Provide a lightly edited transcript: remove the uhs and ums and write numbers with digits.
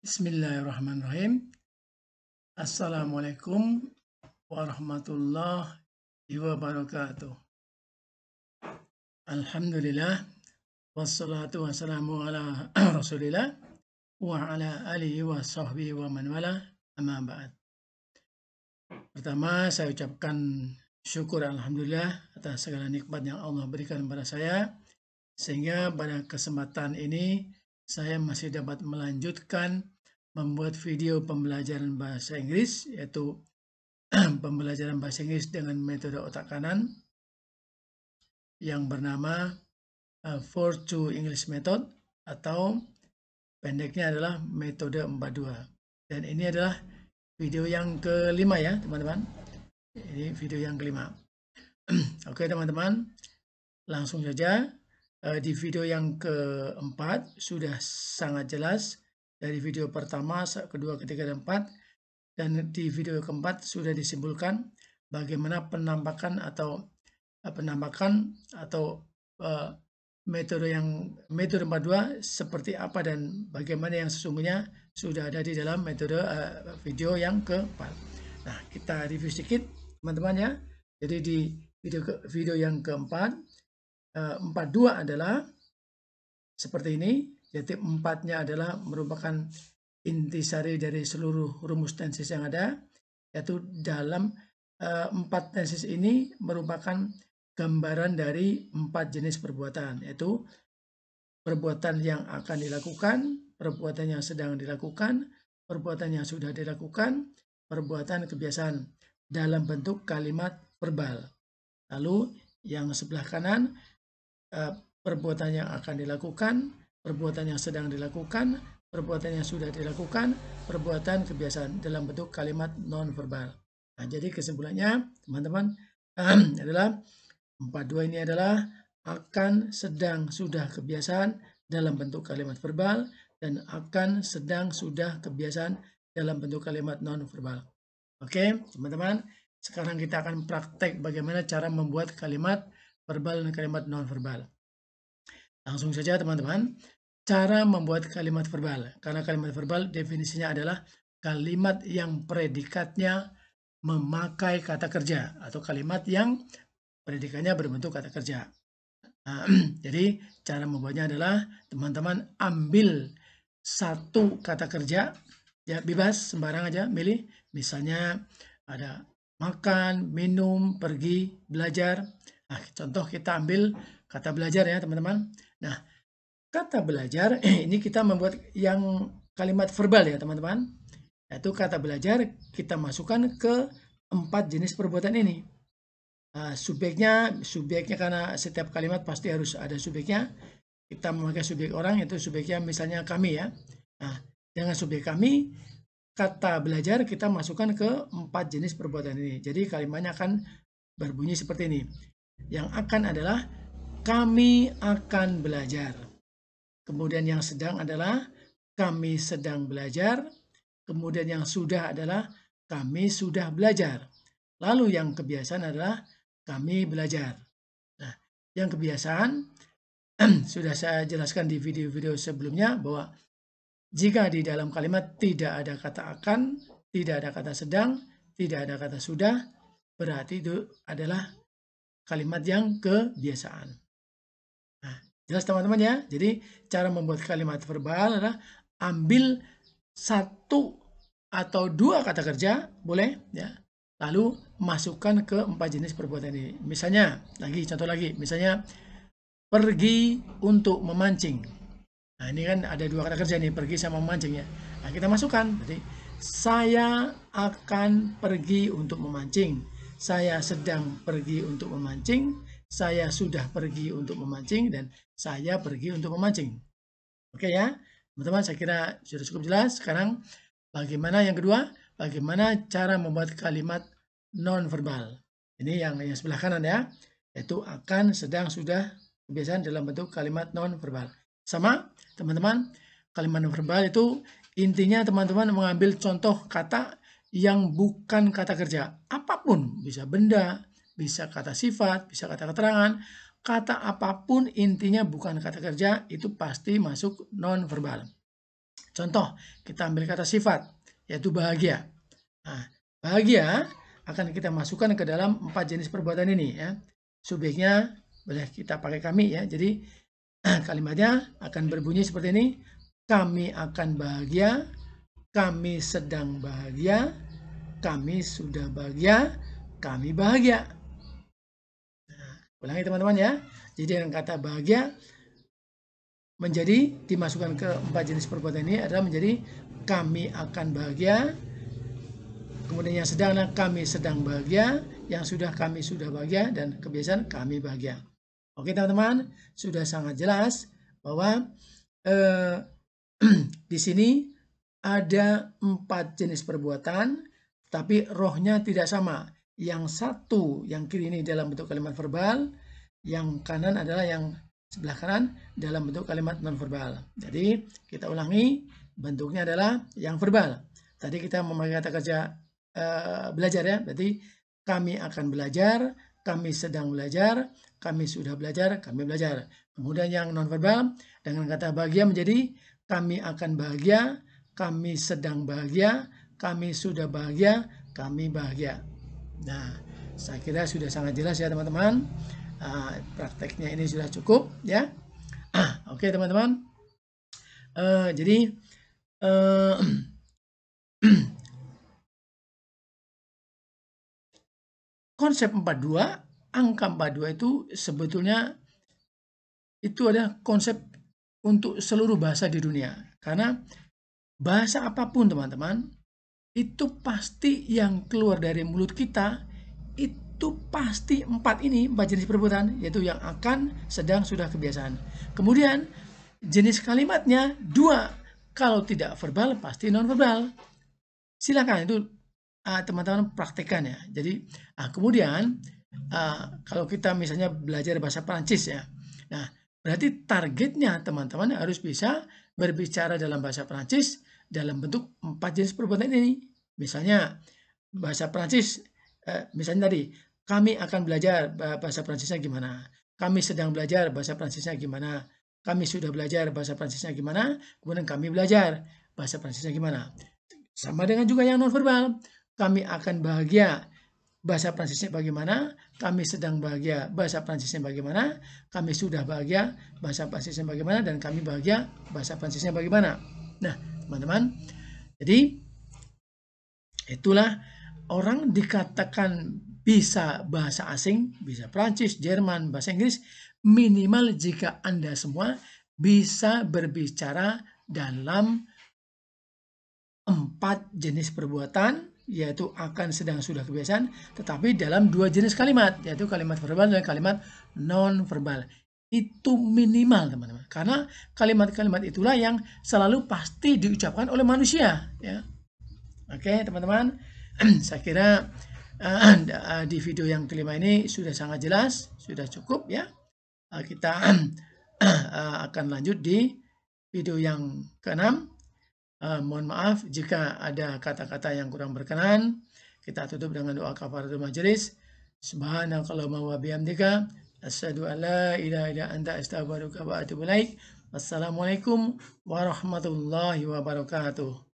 Bismillahirrahmanirrahim. Assalamualaikum warahmatullahi wabarakatuh. Alhamdulillah wassalatu wassalamu ala Rasulillah wa ala alihi wa sahbihi wa man wala amma ba'd. Pertama, saya ucapkan syukur alhamdulillah atas segala nikmat yang Allah berikan kepada saya, sehingga pada kesempatan ini saya masih dapat melanjutkan membuat video pembelajaran bahasa Inggris, yaitu pembelajaran bahasa Inggris dengan metode otak kanan yang bernama 4-2 English Method, atau pendeknya adalah metode 42. Dan ini adalah video yang kelima ya teman-teman. Ini video yang kelima. Oke teman-teman, langsung saja. Di video yang keempat sudah sangat jelas dari video pertama, kedua, ketiga, dan keempat. Dan di video keempat sudah disimpulkan bagaimana penampakan atau metode 42 seperti apa dan bagaimana yang sesungguhnya sudah ada di dalam metode video yang keempat. Nah, kita review sedikit teman-teman ya. Jadi di video yang keempat, 42 adalah seperti ini. Jadi 4-nya adalah merupakan intisari dari seluruh rumus tenses yang ada, yaitu dalam 4 tenses ini merupakan gambaran dari 4 jenis perbuatan, yaitu perbuatan yang akan dilakukan, perbuatan yang sedang dilakukan, perbuatan yang sudah dilakukan, perbuatan kebiasaan dalam bentuk kalimat verbal. Lalu yang sebelah kanan, perbuatan yang akan dilakukan, perbuatan yang sedang dilakukan, perbuatan yang sudah dilakukan, perbuatan kebiasaan dalam bentuk kalimat non-verbal. Nah, jadi kesimpulannya teman-teman adalah 42 ini adalah akan, sedang, sudah, kebiasaan dalam bentuk kalimat verbal, dan akan, sedang, sudah, kebiasaan dalam bentuk kalimat non-verbal. Oke, teman-teman, sekarang kita akan praktek bagaimana cara membuat kalimat verbal dan kalimat non-verbal. Langsung saja teman-teman, cara membuat kalimat verbal. Karena kalimat verbal definisinya adalah kalimat yang predikatnya memakai kata kerja, atau kalimat yang predikatnya berbentuk kata kerja. Nah, jadi cara membuatnya adalah teman-teman ambil satu kata kerja, ya bebas sembarang aja milih. Misalnya ada makan, minum, pergi, belajar. Nah, contoh kita ambil kata belajar ya teman-teman. Nah, kata belajar ini kita membuat yang kalimat verbal ya teman-teman. Yaitu kata belajar kita masukkan ke 4 jenis perbuatan ini. Subjeknya karena setiap kalimat pasti harus ada subjeknya. Kita memakai subjek orang, itu subjeknya misalnya kami ya. Nah, dengan subjek kami, kata belajar kita masukkan ke 4 jenis perbuatan ini. Jadi kalimatnya akan berbunyi seperti ini. Yang akan adalah kami akan belajar. Kemudian yang sedang adalah kami sedang belajar. Kemudian yang sudah adalah kami sudah belajar. Lalu yang kebiasaan adalah kami belajar. Nah, yang kebiasaan sudah saya jelaskan di video-video sebelumnya bahwa jika di dalam kalimat tidak ada kata akan, tidak ada kata sedang, tidak ada kata sudah, berarti itu adalah kalimat yang kebiasaan. Nah, jelas teman-teman ya. Jadi cara membuat kalimat verbal adalah ambil satu atau dua kata kerja, boleh ya. Lalu masukkan ke 4 jenis perbuatan ini. Misalnya, contoh lagi, misalnya pergi untuk memancing. Nah, ini kan ada dua kata kerja nih, pergi sama memancing ya. Nah, kita masukkan. Jadi, saya akan pergi untuk memancing. Saya sedang pergi untuk memancing. Saya sudah pergi untuk memancing. Dan saya pergi untuk memancing. Oke ya, teman-teman, saya kira sudah cukup jelas. Sekarang, bagaimana yang kedua? Bagaimana cara membuat kalimat non-verbal. Ini yang sebelah kanan ya. Yaitu akan, sedang, sudah, kebiasaan dalam bentuk kalimat non-verbal. Sama, teman-teman, kalimat non-verbal itu intinya teman-teman mengambil contoh kata yang bukan kata kerja. Apapun, bisa benda, bisa kata sifat, bisa kata keterangan. Kata apapun intinya bukan kata kerja, itu pasti masuk non-verbal. Contoh, kita ambil kata sifat, yaitu bahagia. Nah, bahagia akan kita masukkan ke dalam 4 jenis perbuatan ini ya. Subjeknya boleh kita pakai kami ya. Jadi kalimatnya akan berbunyi seperti ini. Kami akan bahagia, kami sedang bahagia, kami sudah bahagia, kami bahagia. Nah, ulangi teman-teman ya. Jadi dengan kata bahagia menjadi dimasukkan ke 4 jenis perbuatan ini adalah menjadi kami akan bahagia, kemudian yang sedang kami sedang bahagia, yang sudah kami sudah bahagia, dan kebiasaan kami bahagia. Oke teman-teman, sudah sangat jelas bahwa di sini ada 4 jenis perbuatan, tapi rohnya tidak sama. Yang satu, yang kiri ini dalam bentuk kalimat verbal, yang kanan adalah yang sebelah kanan dalam bentuk kalimat non-verbal. Jadi kita ulangi, bentuknya adalah yang verbal. Tadi kita memakai kata kerja belajar ya, berarti kami akan belajar, kami sedang belajar, kami sudah belajar, kami belajar. Kemudian yang non-verbal dengan kata bahagia menjadi kami akan bahagia, kami sedang bahagia, kami sudah bahagia, kami bahagia. Nah, saya kira sudah sangat jelas ya teman-teman. Prakteknya ini sudah cukup ya. Oke teman-teman. Jadi konsep 42, angka 42 itu sebetulnya itu adalah konsep untuk seluruh bahasa di dunia. Karena bahasa apapun teman-teman, itu pasti yang keluar dari mulut kita, itu pasti 4 jenis perbuatan, yaitu yang akan, sedang, sudah, kebiasaan. Kemudian jenis kalimatnya 2, kalau tidak verbal pasti non-verbal. Silakan itu teman-teman praktekkan ya. Jadi kemudian kalau kita misalnya belajar bahasa Prancis ya, nah berarti targetnya teman-teman harus bisa berbicara dalam bahasa Prancis dalam bentuk 4 jenis perbuatan ini. Misalnya bahasa Prancis, misalnya tadi kami akan belajar bahasa Prancisnya gimana, kami sedang belajar bahasa Prancisnya gimana, kami sudah belajar bahasa Prancisnya gimana, kemudian kami belajar bahasa Prancisnya gimana. Sama dengan juga yang non-verbal, kami akan bahagia, bahasa Prancisnya bagaimana, kami sedang bahagia, bahasa Prancisnya bagaimana, kami sudah bahagia, bahasa Prancisnya bagaimana, dan kami bahagia, bahasa Prancisnya bagaimana. Nah teman-teman, jadi itulah orang dikatakan bisa bahasa asing, bisa Prancis, Jerman, bahasa Inggris, minimal jika Anda semua bisa berbicara dalam 4 jenis perbuatan, yaitu akan, sedang, sudah, kebiasaan, tetapi dalam 2 jenis kalimat, yaitu kalimat verbal dan kalimat non-verbal. Itu minimal teman-teman, karena kalimat-kalimat itulah yang selalu pasti diucapkan oleh manusia ya. Oke teman-teman, saya kira di video yang kelima ini sudah sangat jelas, sudah cukup ya. Kita akan lanjut di video yang keenam. Mohon maaf jika ada kata-kata yang kurang berkenan. Kita tutup dengan doa kafaratul majelis. Subhanakallahumma wa bihamdika asyhadu an la ilaha illa anta astaghfiruka wa atubu ilaik. Wassalamualaikum warahmatullahi wabarakatuh.